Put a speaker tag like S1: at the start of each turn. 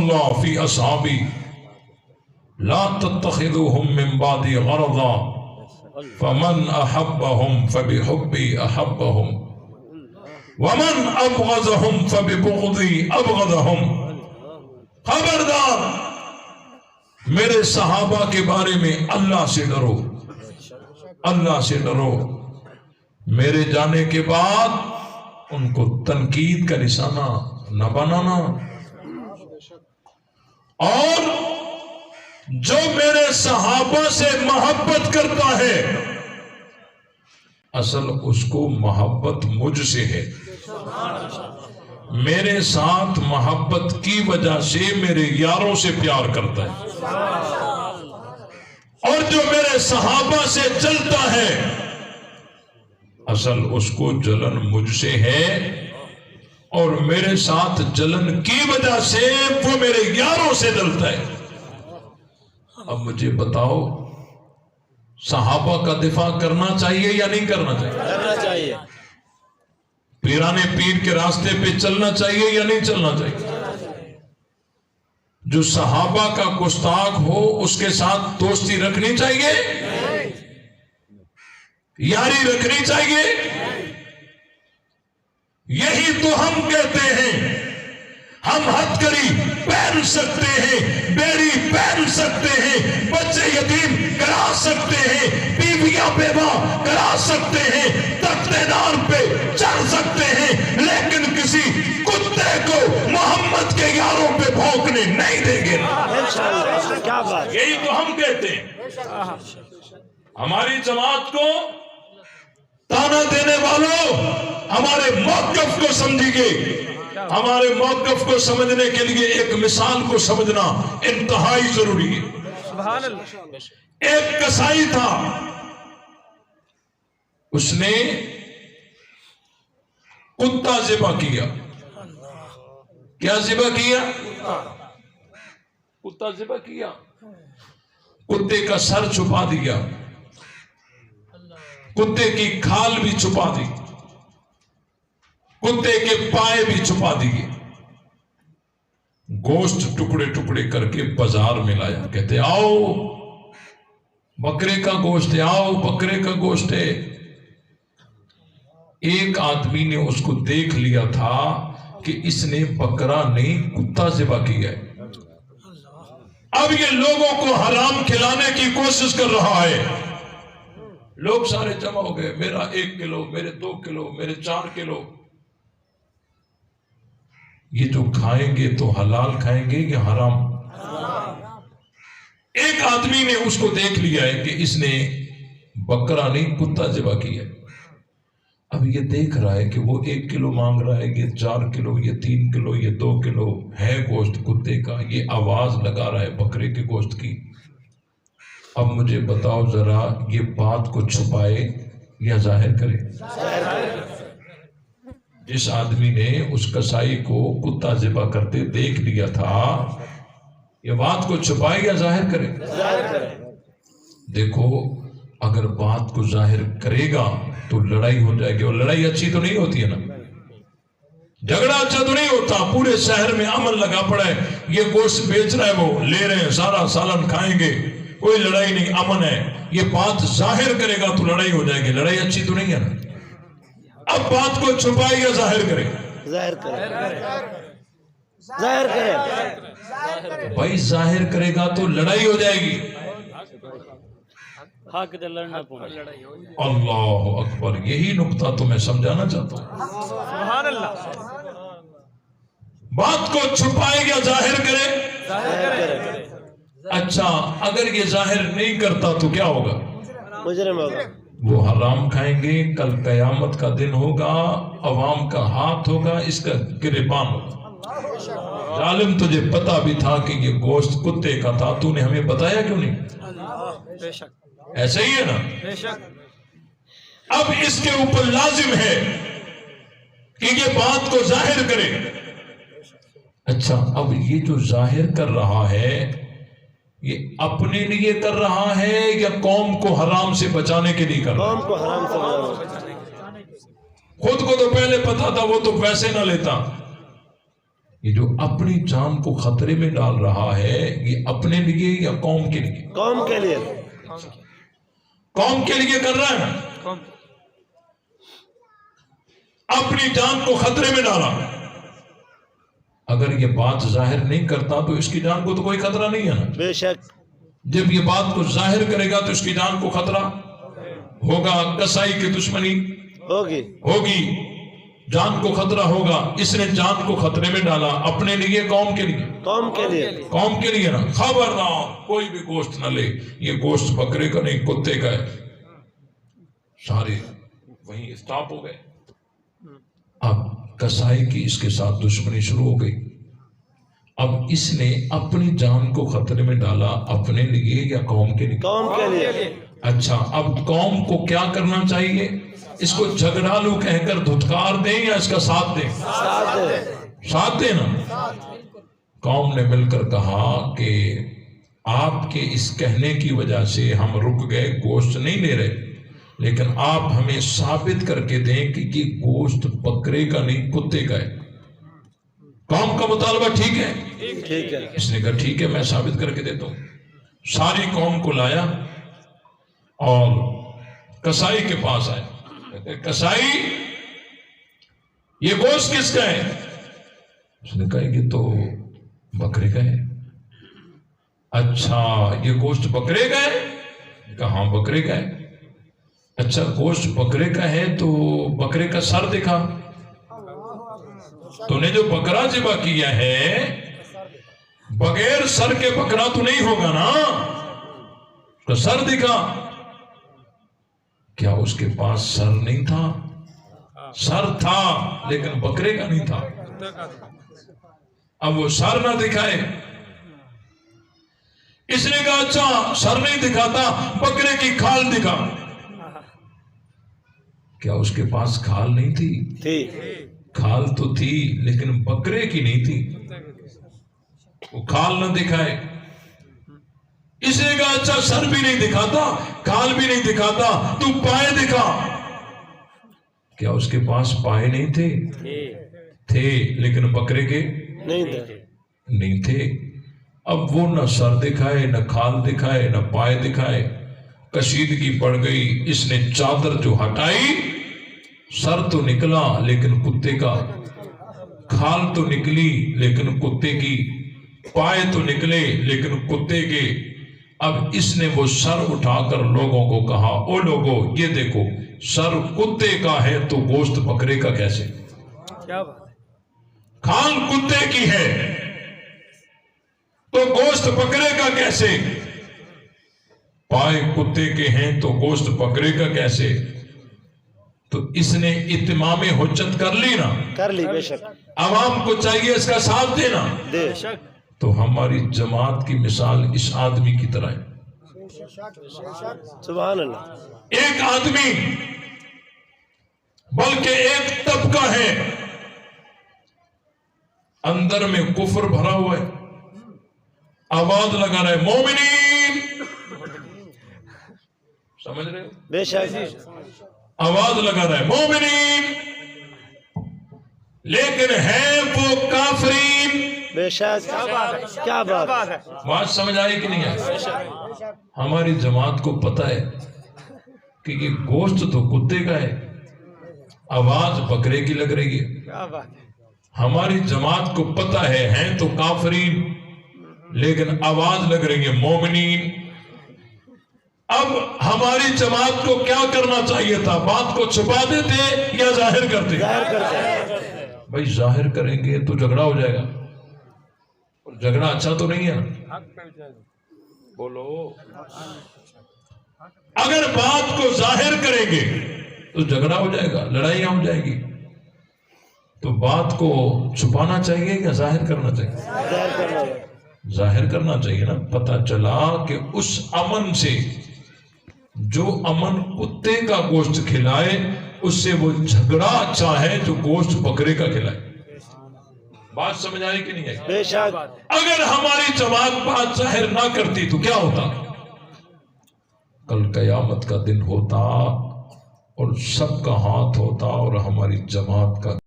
S1: اللہ فی اصحابی لا تتخذوهم من بعدی غرضا فمن احبهم فبحبی احبهم ومن ابغضهم فببغضی ابغضهم۔ خبردار میرے صحابہ کے بارے میں اللہ سے ڈرو، اللہ سے ڈرو، میرے جانے کے بعد ان کو تنقید کا نشانہ نہ بنانا، اور جو میرے صحابہ سے محبت کرتا ہے اصل اس کو محبت مجھ سے ہے، میرے ساتھ محبت کی وجہ سے میرے یاروں سے پیار کرتا ہے، اور جو میرے صحابہ سے جلتا ہے اصل اس کو جلن مجھ سے ہے، اور میرے ساتھ جلن کی وجہ سے وہ میرے یاروں سے جلتا ہے۔ اب مجھے بتاؤ صحابہ کا دفاع کرنا چاہیے یا نہیں کرنا چاہیے؟
S2: کرنا چاہیے۔
S1: پیرانے پیر کے راستے پہ چلنا چاہیے یا نہیں چلنا چاہیے؟ جو صحابہ کا گستاخ ہو اس کے ساتھ دوستی رکھنی چاہیے، یاری رکھنی چاہیے۔ یہی تو ہم کہتے ہیں، ہم ہتھکڑی پہن سکتے ہیں، بیڑی پہن سکتے ہیں، بچے یتیم کرا سکتے ہیں، بیویاں بیوہ کرا سکتے ہیں، تختے دار پہ چڑھ سکتے ہیں، لیکن کسی کتے کو محمد کے یاروں پہ بھونکنے نہیں دیں گے۔
S2: کیا بات،
S1: یہی تو ہم کہتے ہیں۔ ہماری جماعت کو تانا دینے والوں ہمارے موقف کو سمجھیے، ہمارے موقف کو سمجھنے کے لیے ایک مثال کو سمجھنا انتہائی ضروری ہے۔
S2: سبحان اللہ۔
S1: ایک کسائی تھا، اس نے کتا ذبح کیا۔ کیا ذبح کیا؟ کتا ذبح کیا، کتے کا سر چھپا دیا، کتے کی کھال بھی چھپا دی، کتے کے پائے بھی چھپا دیے، گوشت ٹکڑے ٹکڑے کر کے بازار میں لایا، کہتے آؤ بکرے کا گوشت ہے، آؤ بکرے کا گوشت ہے۔ ایک آدمی نے اس کو دیکھ لیا تھا کہ اس نے بکرا نہیں کتا ذبح کیا ہے، اب یہ لوگوں کو حرام کھلانے کی کوشش کر رہا ہے۔ لوگ سارے جمع ہو گئے، میرا 1 کلو، میرے 2 کلو، میرے 4 کلو۔ یہ جو کھائیں گے تو حلال کھائیں گے یا حرام؟ ایک آدمی نے اس کو دیکھ لیا ہے کہ اس نے بکرا نہیں کتا ذبح کیا ہے، اب یہ دیکھ رہا ہے کہ وہ 1 کلو مانگ رہا ہے، یہ 4 کلو، یہ 3 کلو، یہ 2 کلو ہے گوشت کتے کا، یہ آواز لگا رہا ہے بکرے کے گوشت کی۔ اب مجھے بتاؤ ذرا، یہ بات کو چھپائے یا ظاہر کرے؟ جس آدمی نے اس کسائی کو کتا ذبح کرتے دیکھ لیا تھا، یہ بات کو چھپائے یا ظاہر کرے؟ دیکھو اگر بات کو ظاہر کرے گا تو لڑائی ہو جائے گی، اور لڑائی اچھی تو نہیں ہوتی ہے نا، جھگڑا اچھا تو نہیں ہوتا۔ پورے شہر میں امن لگا پڑا ہے، یہ گوشت بیچ رہا ہے، وہ لے رہے ہیں، سارا سالن کھائیں گے، کوئی لڑائی نہیں، امن ہے۔ یہ بات ظاہر کرے گا تو لڑائی ہو جائے گی، لڑائی اچھی تو نہیں ہے نا۔ اب بات کو چھپائے یا ظاہر کرے؟
S2: ظاہر کرے، ظاہر کرے
S1: بھائی ظاہر کرے گا تو لڑائی ہو جائے گی۔
S2: حق دے لڑنا پڑے۔
S1: اللہ اکبر، یہی نقطہ تو میں سمجھانا چاہتا ہوں۔
S2: سبحان اللہ۔
S1: بات کو چھپائے یا ظاہر کرے؟
S2: ظاہر کرے۔
S1: اچھا اگر یہ ظاہر نہیں کرتا تو کیا ہوگا؟
S2: مجرم ہوگا،
S1: وہ حرام کھائیں گے، کل قیامت کا دن ہوگا، عوام کا ہاتھ ہوگا، اس کا گریبان ہوگا۔ ظالم تجھے پتا بھی تھا کہ یہ گوشت کتے کا تھا، تو نے ہمیں بتایا کیوں نہیں؟
S2: بے شک،
S1: ایسا ہی ہے نا۔
S2: بے شک۔
S1: اب اس کے اوپر لازم ہے کہ یہ بات کو ظاہر کرے۔ اچھا اب یہ جو ظاہر کر رہا ہے یہ اپنے لیے کر رہا ہے یا قوم کو حرام سے بچانے کے لیے کر رہا ہے؟
S2: قوم کو حرام سے بچانے۔
S1: خود کو تو پہلے پتا تھا، وہ تو پیسے نہ لیتا، ये जो अपनी जान को खतरे में डाल रहा है, ये अपने लिए या कौम के लिए?
S2: कौम के लिए।
S1: कौम के लिए कर रहा है ना,
S2: कौम।
S1: अपनी जान को खतरे में डाला। अगर ये बात जाहिर नहीं करता तो इसकी जान को तो कोई खतरा नहीं है ना।
S2: बेशक।
S1: जब ये बात को जाहिर करेगा तो इसकी जान को खतरा होगा। कसाई की दुश्मनी होगी, जान को खतरा होगा। इसने जान को खतरे में डाला, अपने लिए, कौम के लिए?
S2: कौम के लिए।
S1: कौम के लिए ना। खबरदार कोई भी गोश्त न ले, ये गोश्त बकरे का नहीं कुत्ते का है। सारे वहीं स्टॉप हो गए। अब कसाई की इसके साथ दुश्मनी शुरू हो गई। अब इसने अपनी जान को खतरे में डाला, अपने लिए या कौम के लिए?
S2: कौम के लिए।
S1: अच्छा, अब कौम को क्या करना चाहिए? इसको झगड़ालू कहकर धुतकार दें या इसका साथ दें? साथ दें ना। कौम ने मिलकर कहा कि आपके इस कहने की वजह से हम रुक गए, गोश्त नहीं ले रहे, लेकिन आप हमें साबित करके दें कि ये गोश्त बकरे का नहीं कुत्ते का है। कौम का मुतालबा ठीक है?
S2: ठीक है।
S1: इसने कहा ठीक है, मैं साबित करके देता हूं। सारी कौम को लाया और कसाई के पास आए। कहते कसाई, ये गोश्त किसका है? उसने कहा ये तो बकरे का है। अच्छा, ये गोश्त बकरे का है? कहा हाँ बकरे का है। अच्छा, गोश्त बकरे का है तो बकरे का सर दिखा। तूने जो बकरा ज़िबा किया है बगैर सर के बकरा तो नहीं होगा ना, तो सर दिखा। क्या उसके पास सर नहीं था? सर था लेकिन बकरे का नहीं था। अब वो सर ना दिखाए, इसने कहा अच्छा सर नहीं दिखाता, बकरे की खाल दिखा। क्या उसके पास खाल नहीं थी? खाल तो थी लेकिन बकरे की नहीं थी। वो खाल न दिखाए, इसने कहा अच्छा सर भी नहीं दिखाता, खाल भी नहीं दिखाता, तू पाए दिखा। क्या उसके पास पाए नहीं थे? थे लेकिन बकरे के नहीं थे। अब वो न सर दिखाए, न खाल दिखाए, न पाए दिखाए। कशीदगी पड़ गई। इसने चादर जो हटाई, सर तो निकला लेकिन कुत्ते का, खाल तो निकली लेकिन कुत्ते की, पाए तो निकले लेकिन कुत्ते के। अब इसने वो सर उठाकर लोगों को कहा, ओ लोगों ये देखो, सर कुत्ते का है तो गोश्त बकरे का कैसे?
S2: क्या बात?
S1: खाल कुत्ते की है तो गोश्त बकरे का कैसे? पाए कुत्ते के हैं तो गोश्त बकरे का कैसे? तो इसने इत्मामे हुज्जत कर ली ना? कर ली। बेशक। आवाम को चाहिए इसका साथ देना। बेशक। तो हमारी जमात की मिसाल इस आदमी की तरह है। सुभान अल्लाह। एक आदमी बल्कि एक तबका है, अंदर में कुफ्र भरा हुआ है, आवाज लगा रहा है मोमिनीन, समझ रहे हो? बेशक। आवाज लगा रहा है मोमिनीन, लेकिन है वो काफरीन। बेशक। क्या बात है? बात समझ आई कि नहीं आई? हमारी जमात को पता है कि ये गोश्त तो कुत्ते का है, आवाज बकरे की लग रही है। क्या बात है? हमारी जमात को पता है हैं तो काफरीन, लेकिन आवाज लग रही है मोमिनीन। अब हमारी जमात को क्या करना चाहिए था? बात को छुपा देते या जाहिर करते? भाई जाहिर करेंगे तो झगड़ा हो जाएगा, और झगड़ा अच्छा तो नहीं है ना। बोलो, अगर बात को जाहिर करेंगे तो झगड़ा हो जाएगा, लड़ाइयां हो जाएगी। तो बात को छुपाना चाहिए या जाहिर करना चाहिए? जाहिर करना चाहिए ना। पता चला कि उस अमन से, जो अमन कुत्ते का गोश्त खिलाए, उससे वो झगड़ा अच्छा है जो गोश्त बकरे का खिलाए। बात समझ आई कि नहीं आई? बेशक। अगर हमारी जमात बात जाहिर ना करती तो क्या होता? कल कयामत का दिन होता और सबका हाथ होता और हमारी जमात का